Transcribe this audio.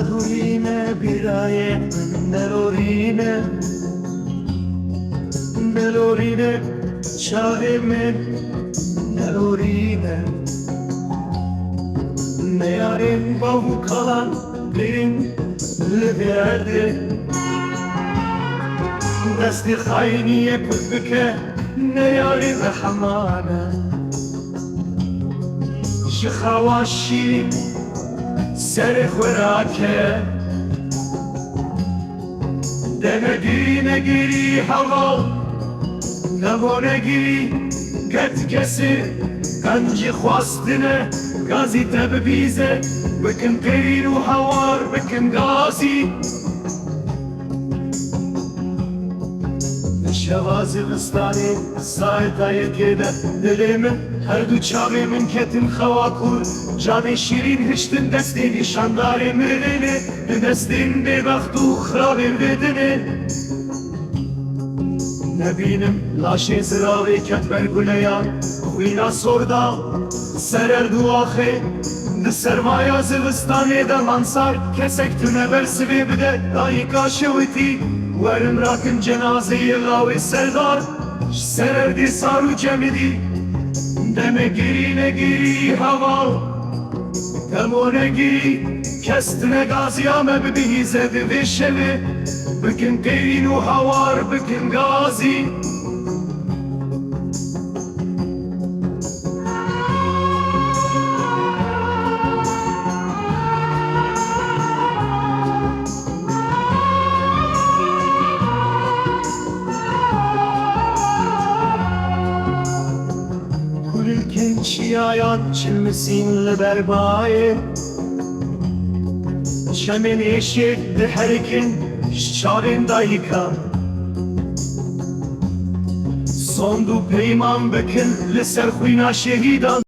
durine biraye nelorine nelorine çareme nelorine ne yarim bavu kalan birin leverde desti hayniye pübüke ne yarim rahmana şıkhavashim سر خوراکه دنگیری نگیری هوا نبو نگیری گت کسی گنجی خواستنه گازی تببیزه بکن قیرین و هوار بکن گازی شوازی غستانی سایتای کده دلimi her du çavimin ketin xavakur canı şirin hiştin destini şandari mirini destin bir vaktu xrabi vedini nebinim laşe ziravi ketber güleyan huyna sorda serer duaxi di sermaya zivistani de mansar kesek tüne bersivi bide dahi kaşıviti verin rakın cenazeyi gavi serdar sererdi saru cemidi deme girine giri hava temone giri kestine gaziyame bibihize vişevi bükün qeyrinu havar bükün gazi Çiyayan çilmesinle berbaye Şemin eşit herkin şarında yıkan Sondu peyman bekin Liser huyna şehidan